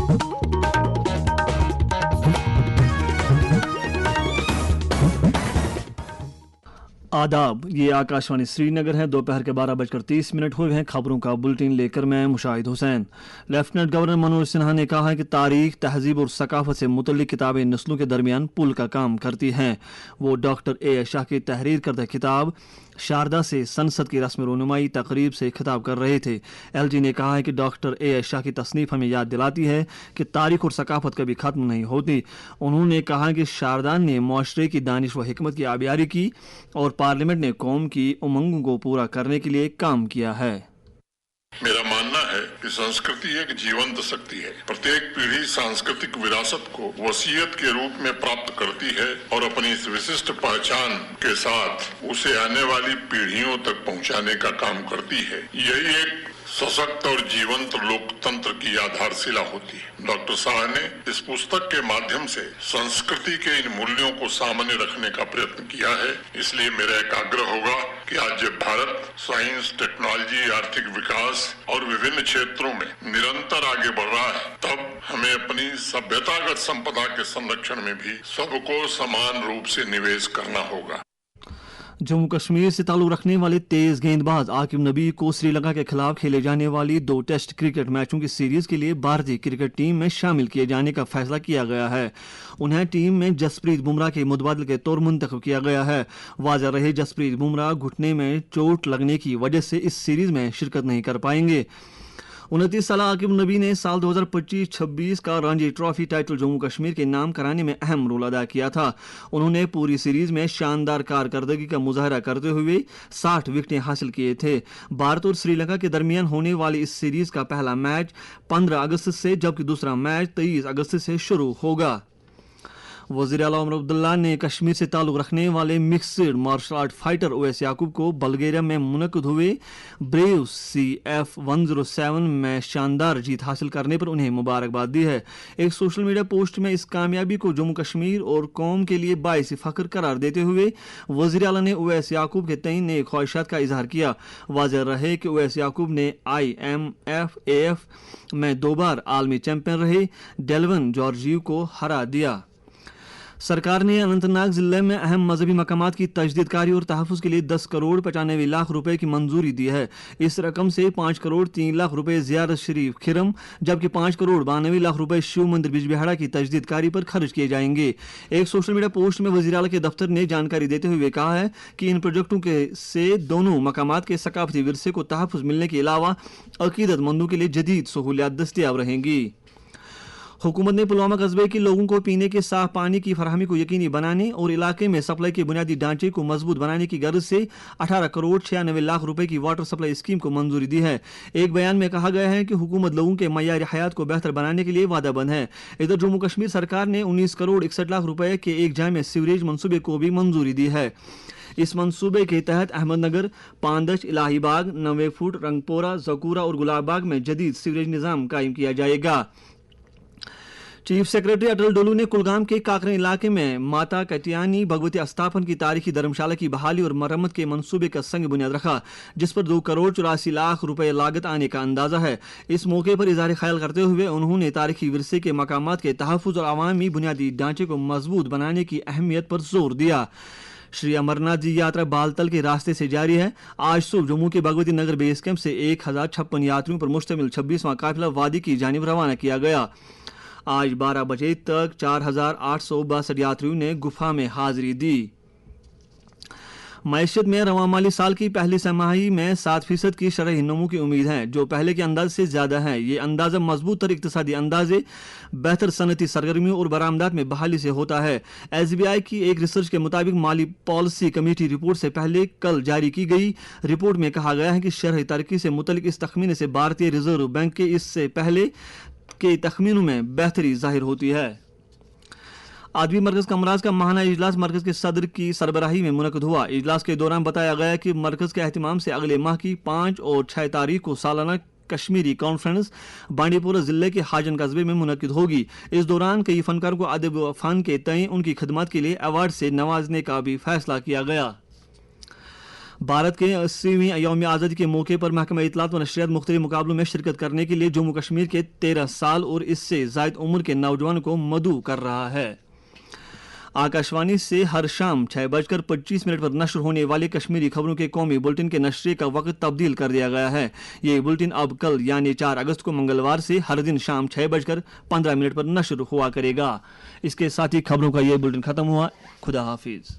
आदाब, ये आकाशवाणी श्रीनगर है। दोपहर के 12:30 हुए हैं। खबरों का बुलेटिन लेकर मैं मुशाहिद हुसैन। लेफ्टिनेंट गवर्नर मनोज सिन्हा ने कहा है कि तारीख, तहजीब और सकाफत से मुतल्लिक किताबें नस्लों के दरमियान पुल का काम करती हैं। वो डॉक्टर ए शाह की तहरीर करदा किताब शारदा से संसद की रस्म रोनुमाई तकरीब से खिताब कर रहे थे। एलजी ने कहा है कि डॉक्टर ए शाह की तसनीफ हमें याद दिलाती है कि तारीख और सकाफत कभी ख़त्म नहीं होती। उन्होंने कहा कि शारदा ने मुआशरे की दानिश व हिकमत की आबियारी की और पार्लियामेंट ने कौम की उमंगों को पूरा करने के लिए काम किया है। मेरा मानना है कि संस्कृति एक जीवंत शक्ति है। प्रत्येक पीढ़ी सांस्कृतिक विरासत को वसीयत के रूप में प्राप्त करती है और अपनी इस विशिष्ट पहचान के साथ उसे आने वाली पीढ़ियों तक पहुंचाने का काम करती है। यही एक सशक्त और जीवंत लोकतंत्र की आधारशिला होती है। डॉक्टर शाह ने इस पुस्तक के माध्यम से संस्कृति के इन मूल्यों को सामने रखने का प्रयत्न किया है। इसलिए मेरा एक आग्रह होगा कि आज जब भारत साइंस, टेक्नोलॉजी, आर्थिक विकास और विभिन्न क्षेत्रों में निरंतर आगे बढ़ रहा है, तब हमें अपनी सभ्यतागत संपदा के संरक्षण में भी सबको समान रूप से निवेश करना होगा। जम्मू कश्मीर से ताल्लुक रखने वाले तेज गेंदबाज आकिब नबी को श्रीलंका के खिलाफ खेले जाने वाली 2 टेस्ट क्रिकेट मैचों की सीरीज के लिए भारतीय क्रिकेट टीम में शामिल किए जाने का फैसला किया गया है। उन्हें टीम में जसप्रीत बुमराह के मुतबादल के तौर मुंतखब किया गया है। वाज़ेह रहे जसप्रीत बुमराह घुटने में चोट लगने की वजह से इस सीरीज में शिरकत नहीं कर पाएंगे। 29 साल आकिब नबी ने साल 2025-26 का रणजी ट्रॉफी टाइटल जम्मू कश्मीर के नाम कराने में अहम रोल अदा किया था। उन्होंने पूरी सीरीज में शानदार कारकर्दगी का मुजाहरा करते हुए 60 विकेटें हासिल किए थे। भारत और श्रीलंका के दरमियान होने वाली इस सीरीज का पहला मैच 15 अगस्त से जबकि दूसरा मैच 23 अगस्त से शुरू होगा। वज़ीर आला उमर अब्दुल्ला ने कश्मीर से ताल्लुक़ रखने वाले mixed martial art fighter Owais Yaqoob को बल्गेरिया में मुनक़िद हुए ब्रेव CF 107 में शानदार जीत हासिल करने पर उन्हें मुबारकबाद दी है। एक सोशल मीडिया पोस्ट में इस कामयाबी को जम्मू कश्मीर और कौम के लिए बाइस फ़ख्र करार देते हुए वज़ीर आला ने ओवैस याकूब के तईन नेक ख्वाहिशात का इजहार किया। वाज़ेह रहे कि ओवैस याकूब ने IMF-AF में 2 बार आलमी चैंपियन रहे डेल्वन जॉर्जियो को हरा दिया। सरकार ने अनंतनाग जिले में अहम मजहबी मकामात की तजदीदकारी और तहफ़्फ़ुज़ के लिए 10 करोड़ 95 लाख रुपए की मंजूरी दी है। इस रकम से 5 करोड़ 3 लाख रुपए ज़ियारत शरीफ खिरम जबकि 5 करोड़ 92 लाख रुपए शिव मंदिर बिजबिहाड़ा की तजदीदकारी पर खर्च किए जाएंगे। एक सोशल मीडिया पोस्ट में वज़ीर आला के दफ्तर ने जानकारी देते हुए कहा है कि इन प्रोजेक्टों से दोनों मकामात के सकाफती विरसे को तहफ़्फ़ुज़ मिलने के अलावा अक़ीदतमंदों के लिए जदीद सहूलियात दस्तियाब रहेंगी। हुकूमत ने पुलवामा कस्बे के लोगों को पीने के साफ पानी की फराहमी को यकीनी बनाने और इलाके में सप्लाई के बुनियादी ढांचे को मजबूत बनाने की गर्ज से 18 करोड़ 96 लाख रुपए की वाटर सप्लाई स्कीम को मंजूरी दी है। एक बयान में कहा गया है कि हुकूमत लोगों के मयार हयात को बेहतर बनाने के लिए वादाबंद है। इधर जम्मू कश्मीर सरकार ने 19 करोड़ 61 लाख रुपए के एक जामे सीवरेज मनसूबे को भी मंजूरी दी है। इस मंसूबे के तहत अहमदनगर, पांदश, इलाहीबाग, नवे फुट, रंगपोरा, जकूरा और गुलाबबाग में जदीद सीवरेज निज़ाम कायम किया जाएगा। चीफ सेक्रेटरी अटल डोलू ने कुलगाम के काकरन इलाके में माता कटियानी भगवती अस्थापन की तारीखी धर्मशाला की बहाली और मरम्मत के मंसूबे का संग बुनियाद रखा, जिस पर 2 करोड़ 84 लाख रुपए लागत आने का अंदाजा है। इस मौके पर इज़हार ख्याल करते हुए उन्होंने तारीखी विरसे के मकामात के तहफ़्फ़ुज़ और अवामी बुनियादी ढांचे को मजबूत बनाने की अहमियत पर जोर दिया। श्री अमरनाथ जी यात्रा बालतल के रास्ते से जारी है। आज सुबह जम्मू के भगवती नगर बेस कैंप से 1056 यात्रियों पर मुश्तमिल 26वां काफिला वादी की जानिब रवाना किया गया। आज 12 बजे तक 4862 यात्रियों ने गुफा में हाजिरी दी। मईशत में रवां माली साल की पहली तिमाही में 7% की शरह नमू की उम्मीद है, जो पहले के अंदाज से ज्यादा है। ये अंदाजा मजबूत तर इक्तिसादी अंदाजे, बेहतर सनती सरगर्मियों और बरामदात में बहाली से होता है। SBI की एक रिसर्च के मुताबिक माली पॉलिसी कमेटी रिपोर्ट से पहले कल जारी की गई रिपोर्ट में कहा गया है कि शरह तरक्की से मुतल्लिक इस तखमीने से भारतीय रिजर्व बैंक के इससे पहले के तखमीनों में बेहतरी जाहिर होती है। आदमी मरकज़ कमराज का माहाना इजलास मरकज़ के सदर की सरबराही में मुनक़िद हुआ। इजलास के दौरान बताया गया कि मरकज़ के एहतिमाम से अगले माह की 5 और 6 तारीख को सालाना कश्मीरी कॉन्फ्रेंस बांडीपोरा ज़िले के हाजन कस्बे में मुनक़िद होगी। इस दौरान कई फनकारों को अदब व फ़न के तय उनकी खिदमत के लिए अवार्ड से नवाजने का भी फैसला किया गया। भारत के 80वीं यौम आज़ादी के मौके पर महकमा इत्तलात व नशरियात मुख्तलिफ मुकाबलों में शिरकत करने के लिए जम्मू कश्मीर के 13 साल और इससे जायद उम्र के नौजवानों को मदऊ कर रहा है। आकाशवाणी से हर शाम 6:25 पर नश्र होने वाले कश्मीरी खबरों के कौमी बुलेटिन के नशरे का वक्त तब्दील कर दिया गया है। ये बुलेटिन अब कल यानी 4 अगस्त को मंगलवार से हर दिन शाम 6:15 पर नश्र हुआ करेगा। इसके साथ ही खबरों का ये बुलेटिन खत्म हुआ। खुदा हाफिज।